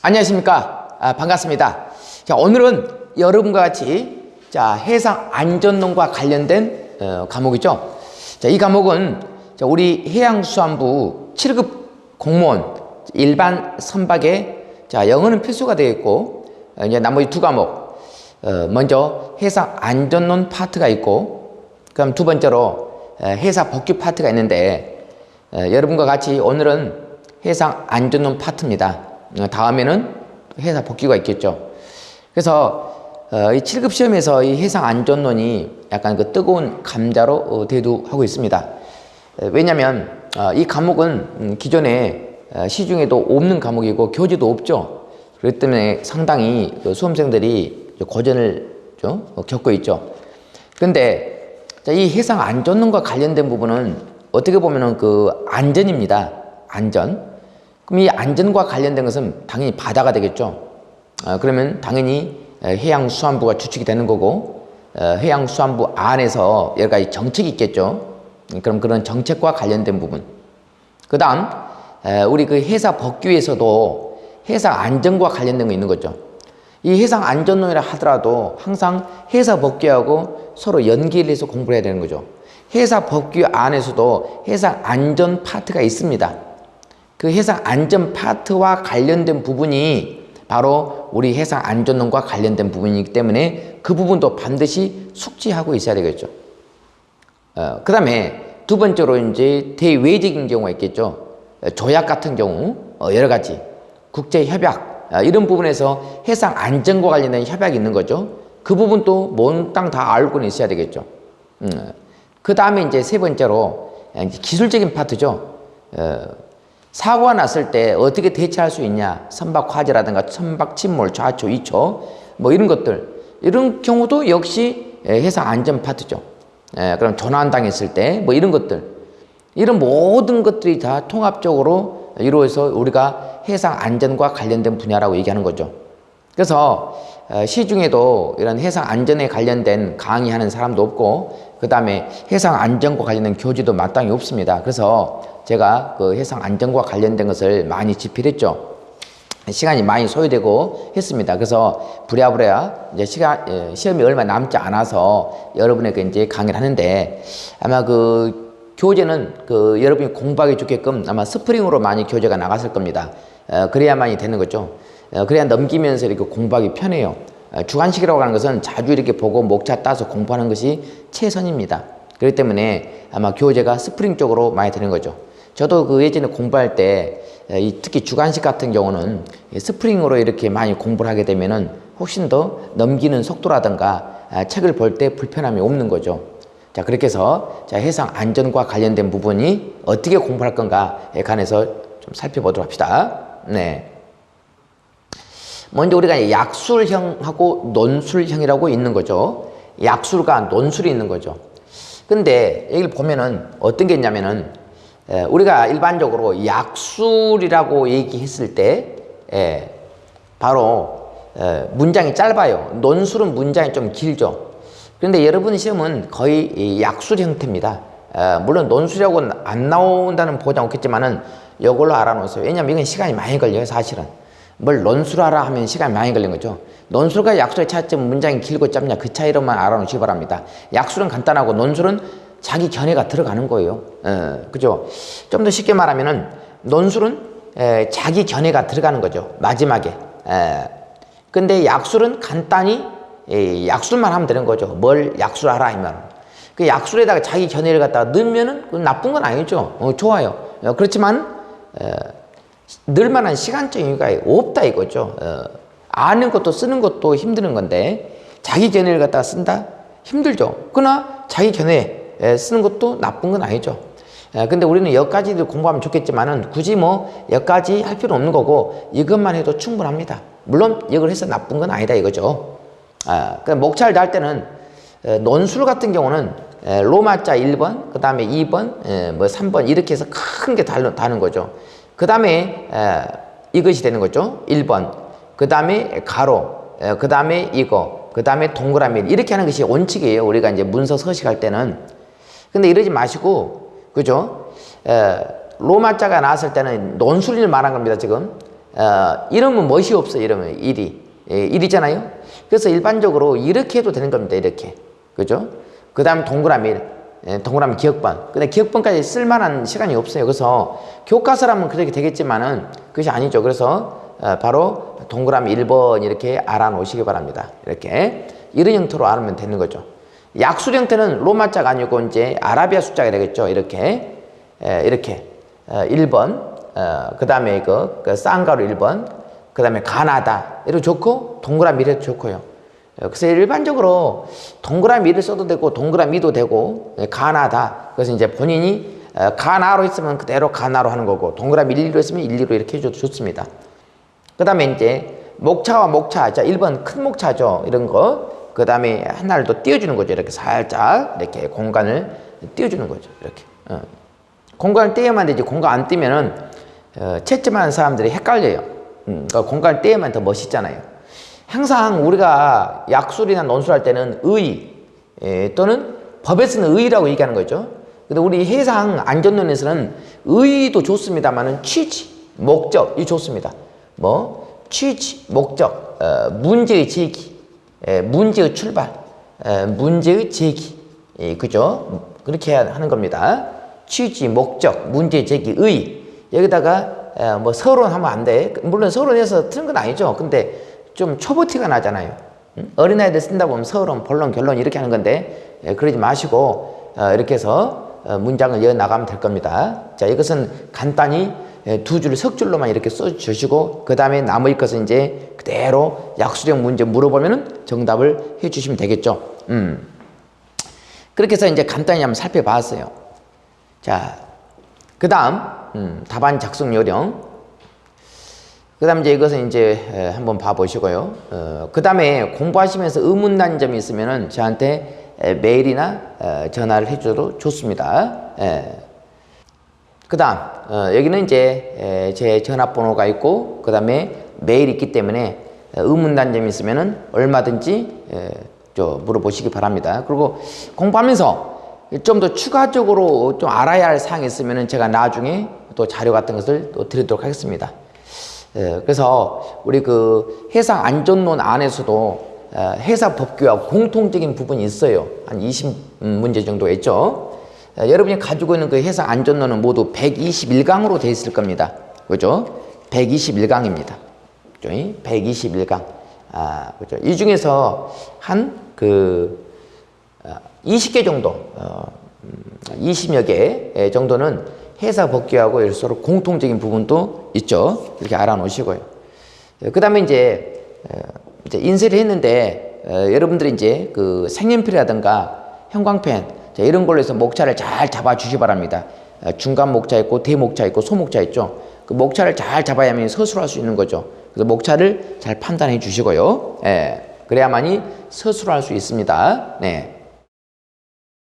안녕하십니까. 반갑습니다. 자, 오늘은 여러분과 같이 해상 안전론과 관련된 과목이죠. 자, 이 과목은 우리 해양수산부 7급 공무원 일반 선박에 영어는 필수가 되어 있고, 이제 나머지 두 과목, 먼저 해상 안전론 파트가 있고, 그럼 두 번째로 해상 법규 파트가 있는데, 여러분과 같이 오늘은 해상 안전론 파트입니다. 다음에는 해상 법규가 있겠죠. 그래서 이 7급 시험에서 이 해상 안전론이 약간 그 뜨거운 감자로 대두하고 있습니다. 왜냐하면 이 과목은 기존에 시중에도 없는 과목이고 교재도 없죠. 그렇기 때문에 상당히 수험생들이 고전을 좀 겪고 있죠. 그런데 이 해상 안전론과 관련된 부분은 어떻게 보면은 그 안전입니다. 안전. 그럼 이 안전과 관련된 것은 당연히 바다가 되겠죠. 그러면 당연히 해양수산부가 주축이 되는 거고, 해양수산부 안에서 여러 가지 정책이 있겠죠. 그럼 그런 정책과 관련된 부분. 그 다음, 우리 그 해상 법규에서도 해상 안전과 관련된 거 있는 거죠. 이 해상 안전론이라 하더라도 항상 해상 법규하고 서로 연계를 해서 공부를 해야 되는 거죠. 해상 법규 안에서도 해상 안전 파트가 있습니다. 그 해상 안전 파트와 관련된 부분이 바로 우리 해상 안전론과 관련된 부분이기 때문에 그 부분도 반드시 숙지하고 있어야 되겠죠. 그 다음에 두 번째로 이제 대외적인 경우가 있겠죠. 조약 같은 경우, 여러 가지 국제협약, 이런 부분에서 해상 안전과 관련된 협약이 있는 거죠. 그 부분도 몽땅 다 알고는 있어야 되겠죠. 그 다음에 이제 세 번째로 이제 기술적인 파트죠. 사고가 났을 때 어떻게 대처할 수 있냐, 선박 화재라든가 선박 침몰, 좌초, 이초, 뭐 이런 것들, 이런 경우도 역시 해상 안전 파트죠. 그럼 조난당했을 때 뭐 이런 것들, 이런 모든 것들이 다 통합적으로 이루어서 우리가 해상 안전과 관련된 분야라고 얘기하는 거죠. 그래서 시중에도 이런 해상 안전에 관련된 강의하는 사람도 없고, 그 다음에 해상 안전과 관련된 교재도 마땅히 없습니다. 그래서 제가 그 해상 안전과 관련된 것을 많이 집필했죠. 시간이 많이 소요되고 했습니다. 그래서 부랴부랴 이제 시험이 얼마 남지 않아서 여러분에게 이제 강의를 하는데, 아마 그 교재는 그 여러분이 공부하기 좋게끔 아마 스프링으로 많이 교재가 나갔을 겁니다. 그래야만이 되는 거죠. 그래야 넘기면서 이렇게 공부하기 편해요. 주관식이라고 하는 것은 자주 이렇게 보고 목차 따서 공부하는 것이 최선입니다. 그렇기 때문에 아마 교재가 스프링 쪽으로 많이 되는 거죠. 저도 그 예전에 공부할 때 특히 주관식 같은 경우는 스프링으로 이렇게 많이 공부를 하게 되면은 훨씬 더 넘기는 속도라든가 책을 볼 때 불편함이 없는 거죠. 자, 그렇게 해서 해상 안전과 관련된 부분이 어떻게 공부할 건가에 관해서 좀 살펴보도록 합시다. 네. 먼저 우리가 약술형하고 논술형이라고 있는 거죠. 약술과 논술이 있는 거죠. 근데 여기를 보면은 어떤 게 있냐면은, 우리가 일반적으로 약술이라고 얘기했을 때 바로 문장이 짧아요. 논술은 문장이 좀 길죠. 그런데 여러분 시험은 거의 약술 형태입니다. 물론 논술이라고 안 나온다는 보장 없겠지만은 이걸로 알아놓으세요. 왜냐면 이건 시간이 많이 걸려요. 사실은 뭘 논술하라 하면 시간이 많이 걸리는 거죠. 논술과 약술의 차이점은 문장이 길고 짧냐, 그 차이로만 알아놓으시기 바랍니다. 약술은 간단하고 논술은 자기 견해가 들어가는 거예요. 그죠? 좀 더 쉽게 말하면은 논술은 자기 견해가 들어가는 거죠. 마지막에. 근데 약술은 간단히 약술만 하면 되는 거죠. 뭘 약술하라 하면. 그 약술에다가 자기 견해를 갖다가 넣으면은 그건 나쁜 건 아니죠. 좋아요. 그렇지만 넣을만한 시간적 여유가 없다 이거죠. 아는 것도 쓰는 것도 힘드는 건데 자기 견해를 갖다가 쓴다? 힘들죠. 그러나 자기 견해 쓰는 것도 나쁜 건 아니죠. 근데 우리는 여기까지도 공부하면 좋겠지만은 굳이 뭐 여기까지 할 필요 없는 거고 이것만 해도 충분합니다. 물론 이걸 해서 나쁜 건 아니다 이거죠. 목차를 달 때는 논술 같은 경우는 로마자 1번, 그 다음에 2번, 뭐 3번 이렇게 해서 큰 게 다는 거죠. 그 다음에 이것이 되는 거죠. 1번, 그 다음에 가로, 그 다음에 이거, 그 다음에 동그라미 이렇게 하는 것이 원칙이에요. 우리가 이제 문서 서식할 때는. 근데 이러지 마시고, 그죠? 로마자가 나왔을 때는 논술을 말한 겁니다, 지금. 이러면 멋이 없어요. 이러면 일이. 예, 일이잖아요. 그래서 일반적으로 이렇게 해도 되는 겁니다. 이렇게. 그죠? 그 다음 동그라미 1. 예, 동그라미 기억번. 근데 기억번까지 쓸만한 시간이 없어요. 그래서 교과서라면 그렇게 되겠지만은 그것이 아니죠. 그래서 바로 동그라미 1번 이렇게 알아놓으시기 바랍니다. 이렇게. 이런 형태로 알면 되는 거죠. 약술 형태는 로마자가 아니고 이제 아라비아 숫자가 되겠죠. 이렇게. 이렇게. 1번. 그 다음에 그 쌍가루 1번. 그 다음에 가나다. 이렇게 좋고, 동그라미 1해도 좋고요. 그래서 일반적으로 동그라미 1을 써도 되고, 동그라미 2도 되고, 가나다. 그래서 이제 본인이 가나로 했으면 그대로 가나로 하는 거고, 동그라미 1, 2로 했으면 1, 2로 이렇게 해줘도 좋습니다. 그 다음에 이제 목차와 목차. 자, 1번 큰 목차죠. 이런 거. 그 다음에 하나를 또 띄워주는 거죠. 이렇게 살짝, 이렇게 공간을 띄워주는 거죠. 이렇게. 공간을 띄어야만 되지, 공간 안 띄면은, 채점하는 사람들이 헷갈려요. 그러니까 공간을 띄어야만 더 멋있잖아요. 항상 우리가 약술이나 논술할 때는 의, 또는 법에서는 의라고 얘기하는 거죠. 근데 우리 해상 안전론에서는 의도 좋습니다만은 취지, 목적이 좋습니다. 뭐, 취지, 목적, 문제의 제기, 문제의 출발, 문제의 제기, 그죠? 그렇게 하는 겁니다. 취지, 목적, 문제 제기, 의. 여기다가 뭐 서론하면 안 돼. 물론 서론에서 틀린 건 아니죠. 근데 좀 초보티가 나잖아요. 어린아이들 쓴다 보면 서론, 본론, 결론 이렇게 하는 건데 그러지 마시고 이렇게 해서 문장을 이어나가면 될 겁니다. 자, 이것은 간단히 두 줄, 석 줄로만 이렇게 써주시고 그 다음에 나머지 것은 이제 그대로 약수령 문제 물어보면은 정답을 해주시면 되겠죠. 그렇게 해서 이제 간단히 한번 살펴봤어요. 자, 그 다음 답안 작성 요령. 그 다음 이제 이것은 이제 한번 봐보시고요. 그 다음에 공부하시면서 의문난 점이 있으면은 저한테 메일이나 전화를 해줘도 좋습니다. 그 다음 여기는 이제 제 전화번호가 있고 그 다음에 메일이 있기 때문에 의문난 점이 있으면은 얼마든지 물어보시기 바랍니다. 그리고 공부하면서 좀 더 추가적으로 좀 알아야 할 사항이 있으면은 제가 나중에 또 자료 같은 것을 또 드리도록 하겠습니다. 그래서 우리 그 해상 안전론 안에서도 해상 법규와 공통적인 부분이 있어요. 한 20문제 정도 있죠. 여러분이 가지고 있는 그 해상 안전론은 모두 121강으로 되어 있을 겁니다. 그죠? 121강입니다. 121강. 그죠? 이 중에서 한 20개 정도, 20여 개 정도는 해상 법규하고 서로 공통적인 부분도 있죠. 이렇게 알아놓으시고요. 그 다음에 이제 인쇄를 했는데, 여러분들이 이제 그 색연필이라든가 형광펜, 이런 걸로 해서 목차를 잘 잡아주시 바랍니다. 중간 목차 있고, 대목차 있고, 소목차 있죠. 그 목차를 잘 잡아야만 서술할 수 있는 거죠. 그래서 목차를 잘 판단해 주시고요. 그래야만이 서술할 수 있습니다. 네.